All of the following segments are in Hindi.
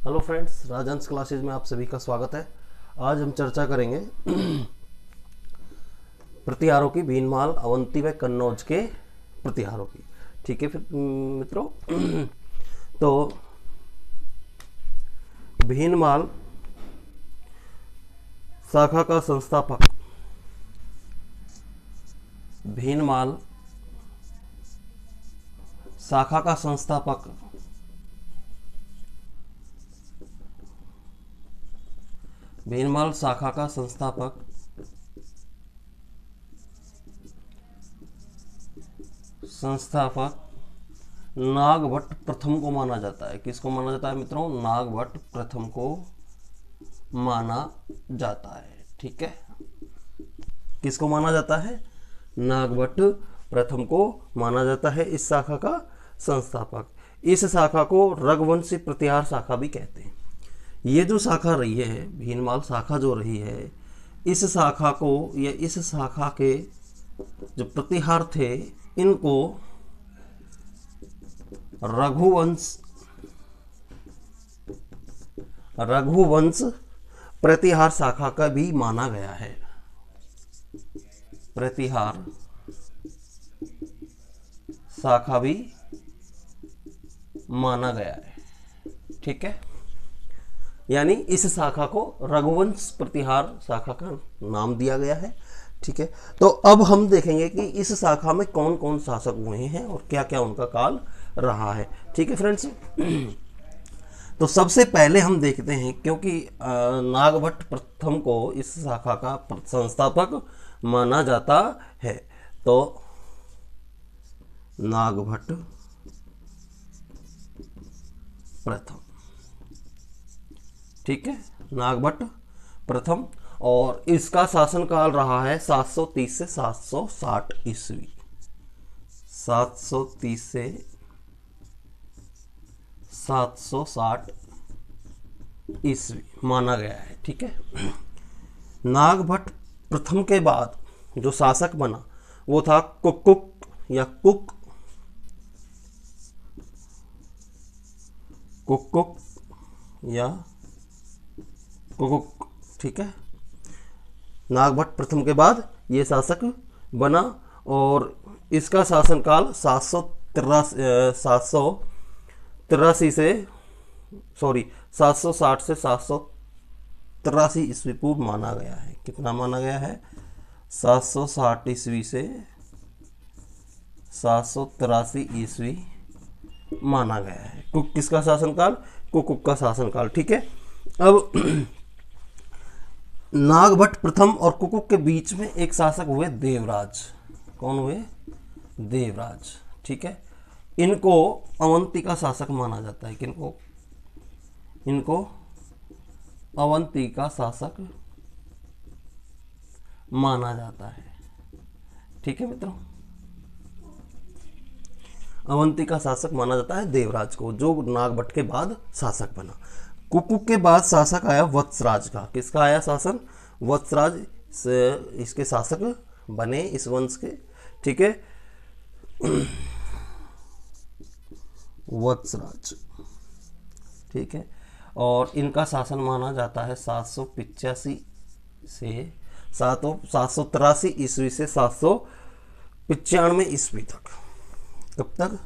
हेलो फ्रेंड्स, राजहंस क्लासेज में आप सभी का स्वागत है। आज हम चर्चा करेंगे प्रतिहारों की, भीनमाल, अवंती व कन्नौज के प्रतिहारों की। ठीक है फिर मित्रों, तो भीनमाल शाखा का संस्थापक, भीनमाल शाखा का संस्थापक भीनमाल शाखा का संस्थापक नागभट्ट प्रथम को माना जाता है। किसको माना जाता है मित्रों? नागभट्ट प्रथम को माना जाता है। ठीक है, किसको माना जाता है? नागभट्ट प्रथम को माना जाता है इस शाखा का संस्थापक। इस शाखा को रघुवंशी प्रतिहार शाखा भी कहते हैं। ये जो शाखा रही है, भीनमाल शाखा जो रही है, इस शाखा को या इस शाखा के जो प्रतिहार थे, इनको रघुवंश प्रतिहार शाखा का भी माना गया है। प्रतिहार शाखा भी माना गया है। ठीक है, यानी इस शाखा को रघुवंश प्रतिहार शाखा का नाम दिया गया है। ठीक है, तो अब हम देखेंगे कि इस शाखा में कौन कौन शासक हुए हैं और क्या क्या उनका काल रहा है। ठीक है फ्रेंड्स, तो सबसे पहले हम देखते हैं, क्योंकि नागभट्ट प्रथम को इस शाखा का संस्थापक माना जाता है, तो नागभट्ट प्रथम। ठीक है, नागभट्ट प्रथम, और इसका शासनकाल रहा है 730 से 760 ईस्वी। 730 से 760 ईस्वी माना गया है। ठीक है, नागभट्ट प्रथम के बाद जो शासक बना वो था कुक या कुक या कुक। ठीक है, नागभट्ट प्रथम के बाद ये शासक बना और इसका शासनकाल 760 से 783 ईस्वी पूर्व माना गया है। कितना माना गया है? 760 ईस्वी से 783 ईस्वी माना गया है। कुक किसका शासनकाल? कुक का शासनकाल। ठीक है, अब नागभट्ट प्रथम और कुकुक के बीच में एक शासक हुए देवराज। कौन हुए? देवराज। ठीक है, इनको अवंती का शासक माना जाता है। किनको? इनको अवंती का शासक माना जाता है। ठीक है मित्रों, अवंती का शासक माना जाता है देवराज को, जो नागभट्ट के बाद शासक बना। कुकुक के बाद शासक आया वत्सराज का। किसका आया शासन? वत्सराज से इसके शासक बने इस वंश के। ठीक है, वत्सराज। ठीक है, और इनका शासन माना जाता है 785 से 783 ईस्वी से 795 ईस्वी तक। कब तक?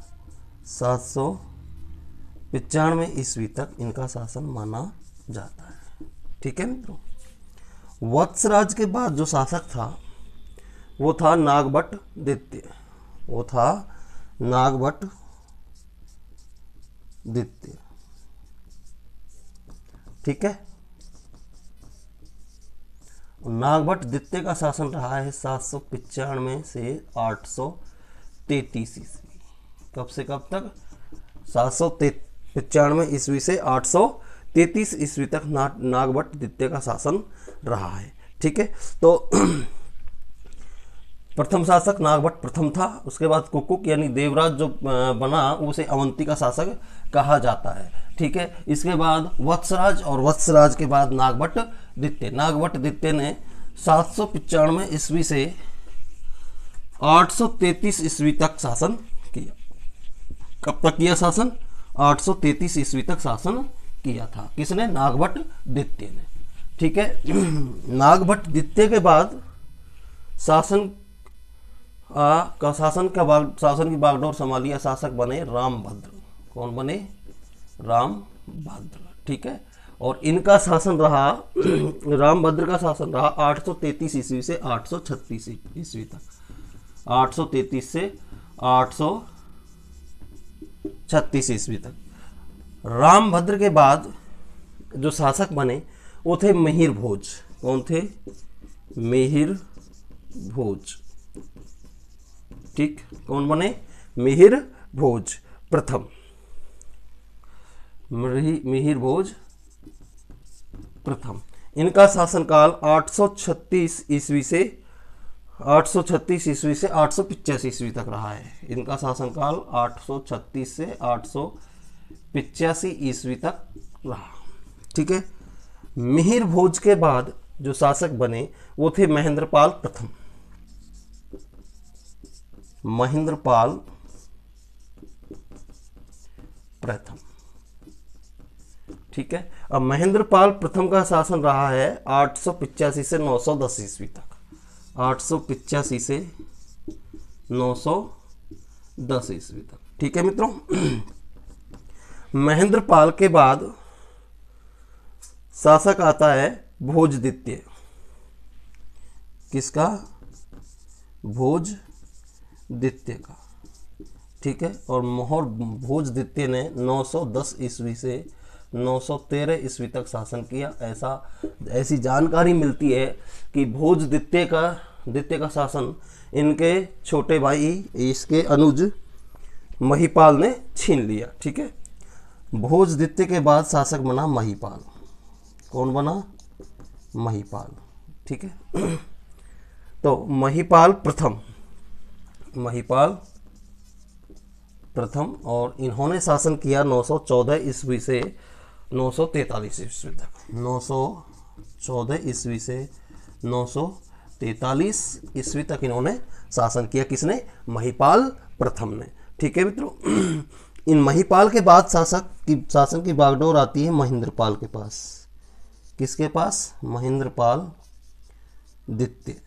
795 ईस्वी तक इनका शासन माना जाता है। ठीक है मित्रों, वत्सराज के बाद जो शासक था वो था नागभट्ट द्वितीय। वो था नागभट्ट द्वितीय। ठीक है, नागभट्ट द्वितीय का शासन रहा है 795 से 833 ईस्वी। कब से कब तक? 795 ईस्वी से 833 ईस्वी तक नागभट्ट द्वितीय का शासन रहा है। ठीक है, तो प्रथम शासक नागभट्ट प्रथम था। उसके बाद कुकुक यानी देवराज जो बना, उसे अवंती का शासक कहा जाता है। ठीक है, इसके बाद वत्सराज, और वत्सराज के बाद नागभट्ट द्वितीय। नागभट्ट द्वितीय ने 795 ईस्वी से 833 ईस्वी तक शासन किया। कब तक किया शासन? 833 ईस्वी तक शासन किया था। किसने? नागभट्ट द्वितीय ने। ठीक है। नागभट्ट द्वितीय के बाद शासन शासन की बागडोर संभाली, शासक बने रामभद्र। कौन बने? रामभद्र। ठीक है। और इनका शासन रहा रामभद्र का शासन रहा 833 ईस्वी से 836 ईस्वी तक। 833 से 836 ईस्वी तक। रामभद्र के बाद जो शासक बने वो थे मिहिर भोज। कौन थे? मिहिर भोज। ठीक। कौन बने? मिहिर भोज प्रथम। मिहिर भोज प्रथम। इनका शासनकाल 836 ईस्वी से 885 ईस्वी तक रहा है। इनका शासनकाल 836 से 885 ईस्वी तक रहा। ठीक है। मिहिर भोज के बाद जो शासक बने वो थे महेंद्रपाल प्रथम। महेंद्रपाल प्रथम। ठीक है। अब महेंद्रपाल प्रथम का शासन रहा है 885 से 910 ईस्वी तक। 885 से 910 ईस्वी तक। ठीक है मित्रों। महेंद्रपाल के बाद शासक आता है भोज द्वितीय। किसका? भोज द्वितीय का। ठीक है। और मोहर भोज द्वितीय ने 910 ईस्वी से 913 ईस्वी तक शासन किया। ऐसी जानकारी मिलती है कि भोज द्वितीय का शासन इनके छोटे भाई, इसके अनुज महिपाल ने छीन लिया। ठीक है। भोज द्वितीय के बाद शासक बना महिपाल। कौन बना? महिपाल। ठीक है। तो महिपाल प्रथम और इन्होंने शासन किया 914 ईस्वी से 943 ईस्वी तक। 914 ईस्वी से 943 ईस्वी तक इन्होंने शासन किया। किसने? महिपाल प्रथम ने। ठीक है मित्रों। इन महिपाल के बाद शासन की बागडोर आती है महेंद्रपाल के पास। किसके पास? महेंद्रपाल द्वितीय।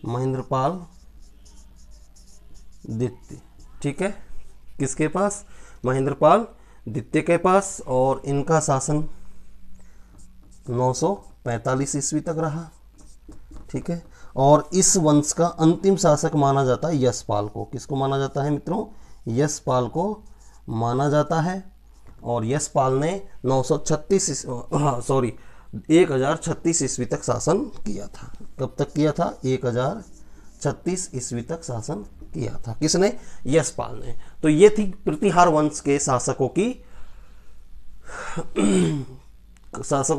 महेंद्रपाल द्वितीय। ठीक है। किसके पास? महेंद्रपाल द्वितीय के पास। और इनका शासन 945 ईस्वी तक रहा। ठीक है। और इस वंश का अंतिम शासक माना जाता है यशपाल को। किसको माना जाता है मित्रों? यशपाल को माना जाता है। और यशपाल ने 1036 ईस्वी तक शासन किया था। कब तक किया था? 1036 ईस्वी तक शासन किया था। किसने? यशपाल ने। तो ये थी प्रतिहार वंश के शासकों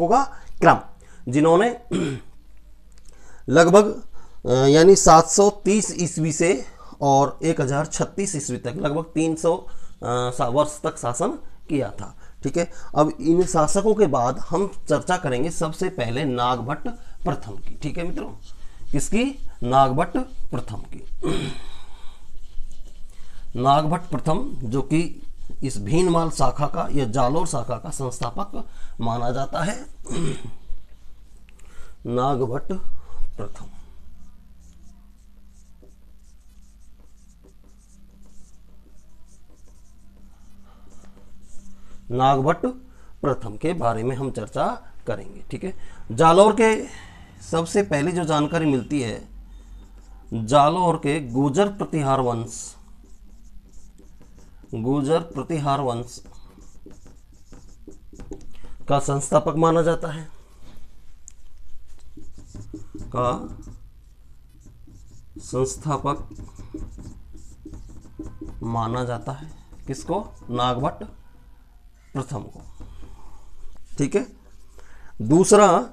का क्रम, जिन्होंने लगभग यानी 730 ईस्वी से और 1036 ईस्वी तक लगभग 300 वर्ष तक शासन किया था। ठीक है। अब इन शासकों के बाद हम चर्चा करेंगे सबसे पहले नागभट्ट प्रथम की। ठीक है मित्रों। किसकी? नागभट्ट प्रथम की। नागभट्ट प्रथम जो कि इस भीनमाल शाखा का या जालोर शाखा का संस्थापक माना जाता है। नागभट्ट प्रथम। नागभट्ट प्रथम के बारे में हम चर्चा करेंगे। ठीक है। जालौर के सबसे पहले जो जानकारी मिलती है, जालौर के गुर्जर प्रतिहार वंश का संस्थापक माना जाता है। किसको? नागभट्ट प्रथम को। ठीक है। दूसरा,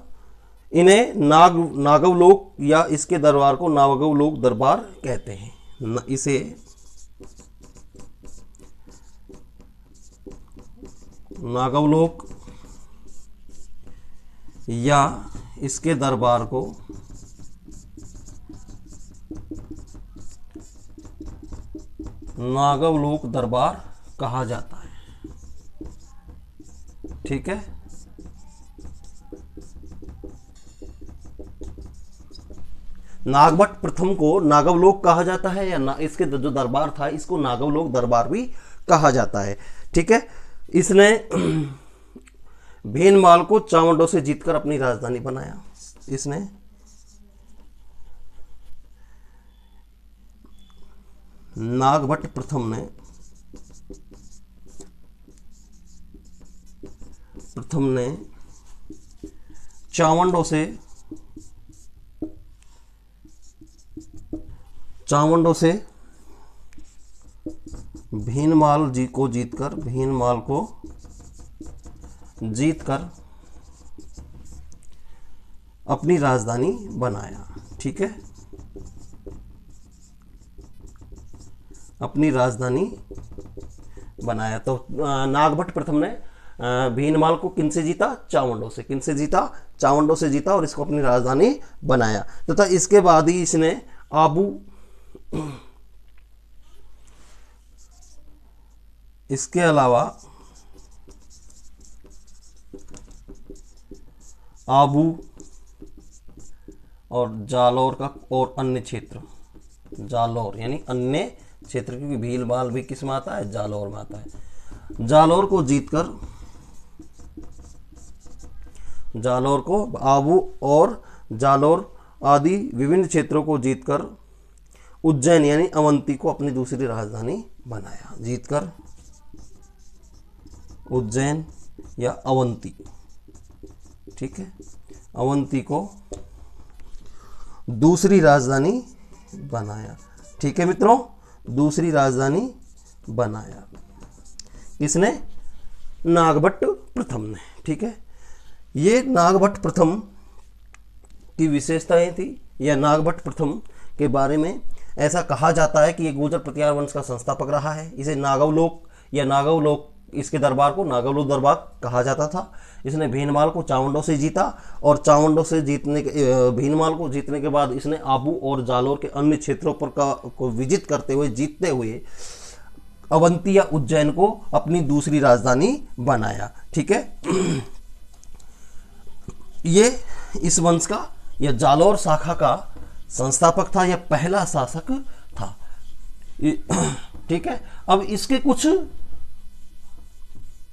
इन्हें नागवलोक या इसके दरबार को नागवलोक दरबार कहते हैं। इसे नागवलोक या इसके दरबार को नागवलोक दरबार कहा जाता है। ठीक है। नागभट्ट प्रथम को नागवलोक कहा जाता है, या इसके जो दरबार था इसको नागवलोक दरबार भी कहा जाता है। ठीक है। इसने भीनमाल को चावंडों से जीतकर अपनी राजधानी बनाया। इसने नागभट्ट प्रथम ने चावंडों से भीनमाल को जीतकर अपनी राजधानी बनाया। ठीक है, अपनी राजधानी बनाया। तो नागभट्ट प्रथम ने भीनमाल को किनसे जीता? चावंडों से। किनसे जीता? चावंडों से जीता और इसको अपनी राजधानी बनाया। तथा इसके बाद ही इसने इसके अलावा आबू और जालौर का और अन्य क्षेत्र, जालौर यानी अन्य क्षेत्र, क्योंकि भीलवाल भी किस में आता है? जालौर में आता है। जालौर को जीतकर, जालौर को, आबू और जालौर आदि विभिन्न क्षेत्रों को जीतकर उज्जैन यानी अवंती को अपनी दूसरी राजधानी बनाया। जीतकर उज्जैन या अवंती, ठीक है, अवंती को दूसरी राजधानी बनाया। ठीक है मित्रों, दूसरी राजधानी बनाया किसने? नागभट्ट प्रथम ने। ठीक है, ये नागभट्ट प्रथम की विशेषताएं थी, या नागभट्ट प्रथम के बारे में ऐसा कहा जाता है कि ये गुर्जर प्रतिहार वंश का संस्थापक रहा है। इसे नागवलोक या नागवलोक, इसके दरबार को नागवलोक दरबार कहा जाता था। इसने भीनमाल को चावंडों से जीता और चावंडों से भीनमाल को जीतने के बाद इसने आबू और जालौर के अन्य क्षेत्रों पर को विजित करते हुए, जीतते हुए अवंती या उज्जैन को अपनी दूसरी राजधानी बनाया। ठीक है, ये इस वंश का या जालौर शाखा का संस्थापक था या पहला शासक था। ठीक है, अब इसके कुछ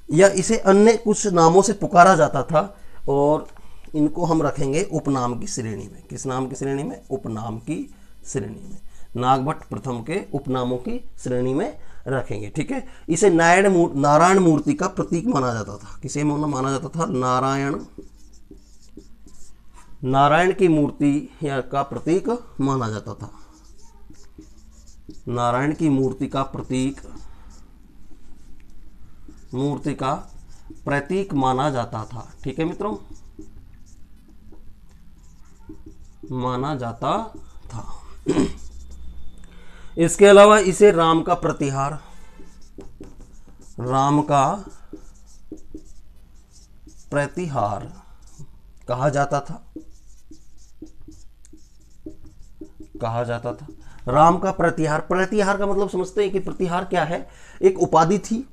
या इसे अन्य कुछ नामों से पुकारा जाता था और इनको हम रखेंगे उपनाम की श्रेणी में। किस नाम की श्रेणी में? उपनाम की श्रेणी में। नागभट्ट प्रथम के उपनामों की श्रेणी में रखेंगे। ठीक है, इसे नारायण मूर्ति का प्रतीक माना जाता था। किसे माना जाता था? नारायण की मूर्ति या का प्रतीक माना जाता था। नारायण की मूर्ति का प्रतीक माना जाता था। ठीक है मित्रों, माना जाता था। इसके अलावा इसे राम का प्रतिहार कहा जाता था। राम का प्रतिहार का मतलब समझते हैं कि प्रतिहार क्या है? एक उपाधि थी।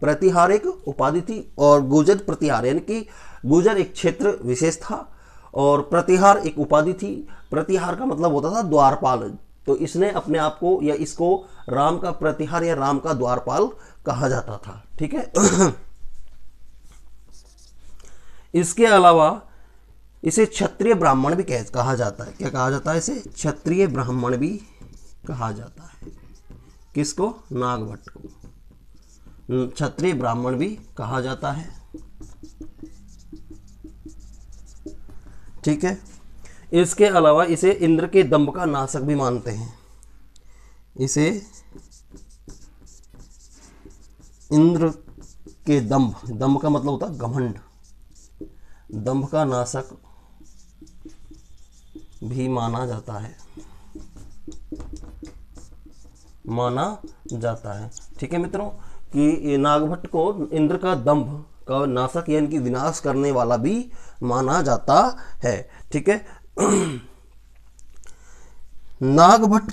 प्रतिहार एक उपाधि थी और गुर्जर प्रतिहार यानी कि गुर्जर एक क्षेत्र विशेष था और प्रतिहार एक उपाधि थी। प्रतिहार का मतलब होता था द्वारपाल। तो इसने अपने आप को या इसको राम का प्रतिहार या राम का द्वारपाल कहा जाता था। ठीक है, इसके अलावा इसे क्षत्रिय ब्राह्मण भी कहा जाता है। क्या कहा जाता है? इसे क्षत्रिय ब्राह्मण भी कहा जाता है। किसको? नागभट्ट को क्षत्रिय ब्राह्मण भी कहा जाता है। ठीक है, इसके अलावा इसे इंद्र के दंभ का नाशक भी मानते हैं। इसे इंद्र के दंभ का मतलब होता है घमंड, दंभ का नाशक भी माना जाता है। ठीक है मित्रों, कि नागभट्ट को इंद्र का दंभ का नाशक यानी कि विनाश करने वाला भी माना जाता है। ठीक है, नागभट्ट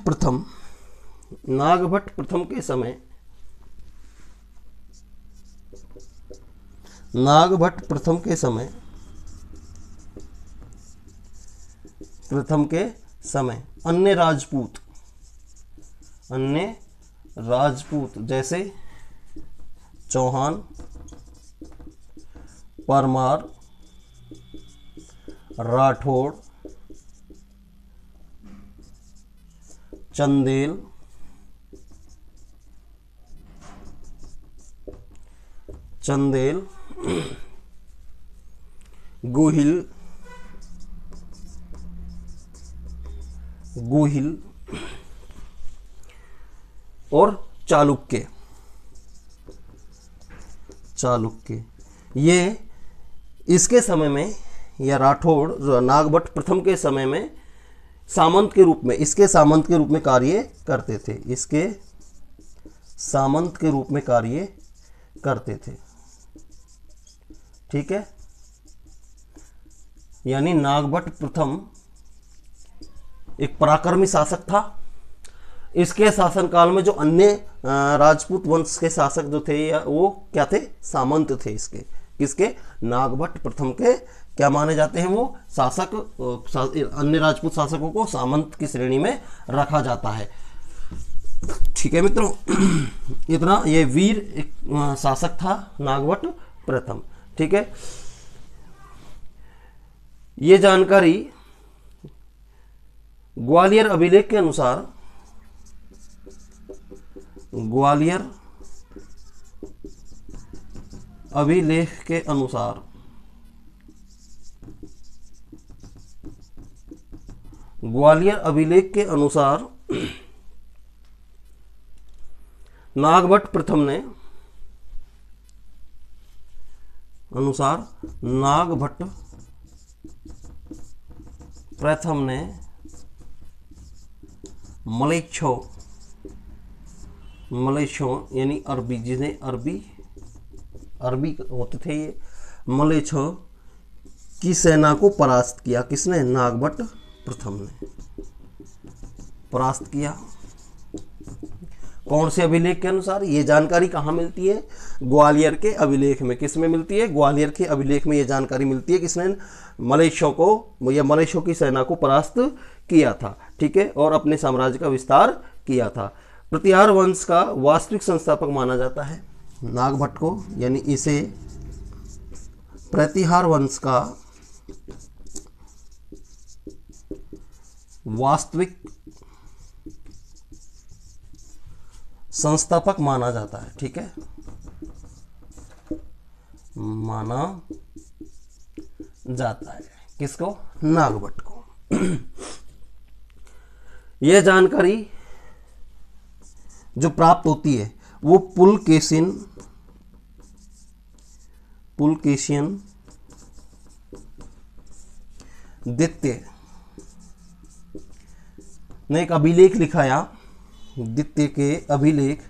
प्रथम के समय नागभट्ट प्रथम के समय अन्य राजपूत जैसे चौहान, परमार, राठौड़, चंदेल, गोहिल और चालुक्य ये इसके समय में, या राठौड़ जो नागभट्ट प्रथम के समय में सामंत के रूप में कार्य करते थे। ठीक है, यानी नागभट्ट प्रथम एक पराक्रमी शासक था। इसके शासनकाल में जो अन्य राजपूत वंश के शासक जो थे वो क्या थे, सामंत थे। किसके, नागभट्ट प्रथम के क्या माने जाते हैं, वो शासक। अन्य राजपूत शासकों को सामंत की श्रेणी में रखा जाता है। ठीक है मित्रों, इतना ये वीर एक शासक था नागभट्ट प्रथम। ठीक है, ये जानकारी ग्वालियर अभिलेख के अनुसार ग्वालियर अभिलेख के अनुसार नागभट्ट प्रथम ने मलेच्छों यानी अरबी, जिन्हें अरबी होते थे ये, मलेच्छों की सेना को परास्त किया। किसने, नागभट्ट प्रथम ने परास्त किया। कौन से अभिलेख के अनुसार? ये जानकारी कहाँ मिलती है, ग्वालियर के अभिलेख में। किस में मिलती है, ग्वालियर के अभिलेख में ये जानकारी मिलती है। किसने मलेच्छों की सेना को परास्त किया था। ठीक है, और अपने साम्राज्य का विस्तार किया था। प्रतिहार वंश का वास्तविक संस्थापक माना जाता है नागभट्ट को, यानी इसे प्रतिहार वंश का वास्तविक संस्थापक माना जाता है। ठीक है, माना जाता है किसको, नागभट्ट को। यह जानकारी जो प्राप्त होती है वो पुलकेशियन द्वितीय ने एक अभिलेख लिखाया। द्वितीय के अभिलेख,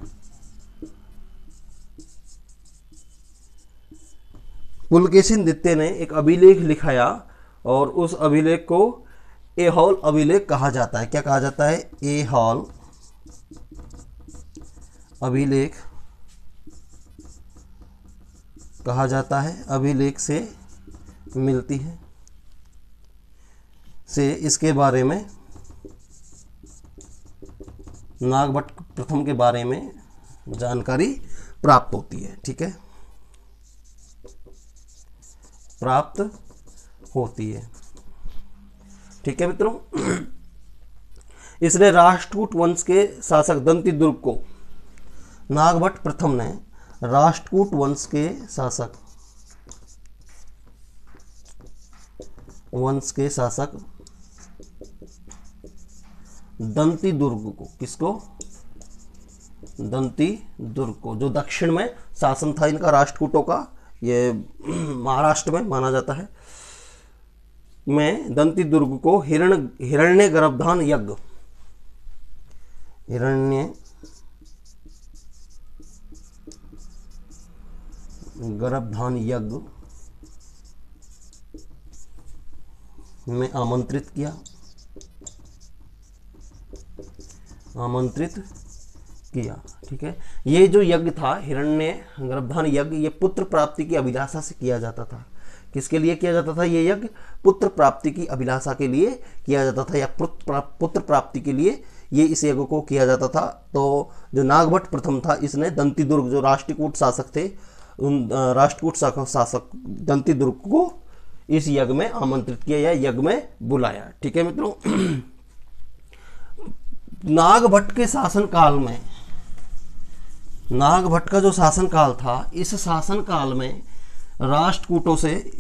पुलकेशिन द्वितीय ने एक अभिलेख लिखाया और उस अभिलेख को ऐहोल अभिलेख कहा जाता है। क्या कहा जाता है, ऐहोल अभिलेख कहा जाता है। अभिलेख से मिलती है, से इसके बारे में, नागभट्ट प्रथम के बारे में जानकारी प्राप्त होती है। ठीक है, प्राप्त होती है। ठीक है मित्रों, इसने राष्ट्रकूट वंश के शासक दंतिदुर्ग को, नागभट्ट प्रथम ने राष्ट्रकूट वंश के शासक दंतिदुर्ग को, किसको, दंतिदुर्ग को, जो दक्षिण में शासन था इनका राष्ट्रकूटों का, ये महाराष्ट्र में माना जाता है, में दंतिदुर्ग को हिरण्य गर्भधान यज्ञ में आमंत्रित किया। ठीक है, ये जो यज्ञ था हिरण्य गर्भधान यज्ञ, ये पुत्र प्राप्ति की अभिलाषा से किया जाता था। किसके लिए किया जाता था ये यज्ञ? पुत्र प्राप्ति की अभिलाषा के लिए किया जाता था, या पुत्र प्राप्ति के लिए ये इस यज्ञ को किया जाता था। तो जो नागभट्ट प्रथम था, इसने दंतीदुर्ग जो राष्ट्रकूट शासक थे, उन राष्ट्रकूट शासक दंतीदुर्ग को इस यज्ञ में आमंत्रित किया या यज्ञ में बुलाया। ठीक है मित्रों, नागभट्ट के शासन काल में, नागभट्ट का जो शासन काल था, इस शासन काल में राष्ट्रकूटों से,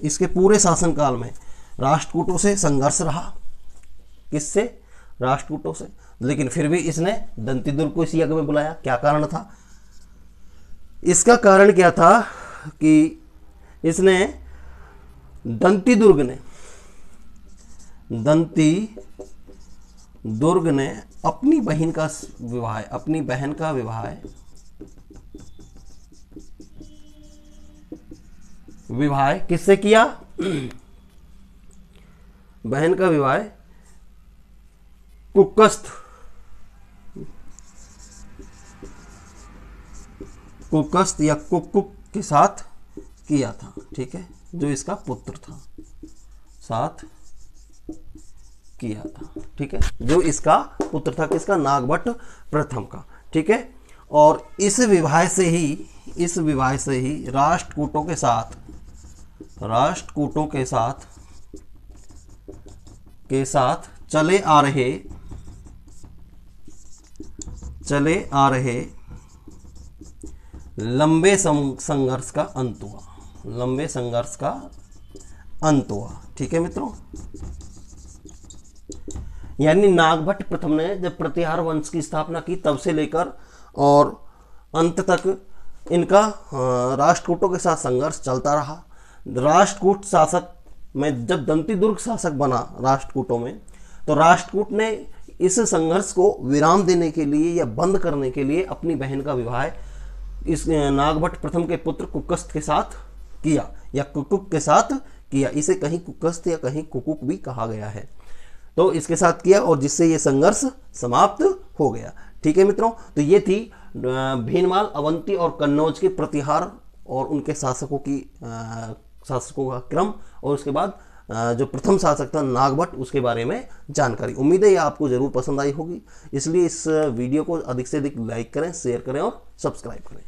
इसके पूरे शासन काल में राष्ट्रकूटों से संघर्ष रहा। किससे? राष्ट्रकूटों से। लेकिन फिर भी इसने दंतीदुर्ग को इस यज्ञ में बुलाया। क्या कारण था? इसका कारण क्या था कि इसने दंतीदुर्ग ने अपनी बहन का विवाह किससे किया? बहन का विवाह कुकस्त या कुक्कुक के साथ किया था। ठीक है, जो इसका पुत्र था, साथ किया था। ठीक है, जो इसका पुत्र था, किसका? नागभट्ट प्रथम का। ठीक है, और इस विवाह से ही राष्ट्रकूटों के साथ चले आ रहे लंबे संघर्ष का अंत हुआ। ठीक है मित्रों, यानी नागभट्ट प्रथम ने जब प्रतिहार वंश की स्थापना की, तब से लेकर और अंत तक इनका राष्ट्रकूटों के साथ संघर्ष चलता रहा। राष्ट्रकूट शासक में जब दंतीदुर्ग शासक बना राष्ट्रकूटों में, तो राष्ट्रकूट ने इस संघर्ष को विराम देने के लिए या बंद करने के लिए अपनी बहन का विवाह इस नागभट्ट प्रथम के पुत्र कुकस्त के साथ किया, या कुकुक के साथ किया। इसे कहीं कुकस्त या कहीं कुकुक भी कहा गया है। तो इसके साथ किया, और जिससे ये संघर्ष समाप्त हो गया। ठीक है मित्रों, तो ये थी भीनमाल, अवंती और कन्नौज के प्रतिहार और उनके शासकों का क्रम, और उसके बाद जो प्रथम शासक था नागभट्ट, उसके बारे में जानकारी। उम्मीद है ये आपको जरूर पसंद आई होगी, इसलिए इस वीडियो को अधिक से अधिक लाइक करें, शेयर करें और सब्सक्राइब करें।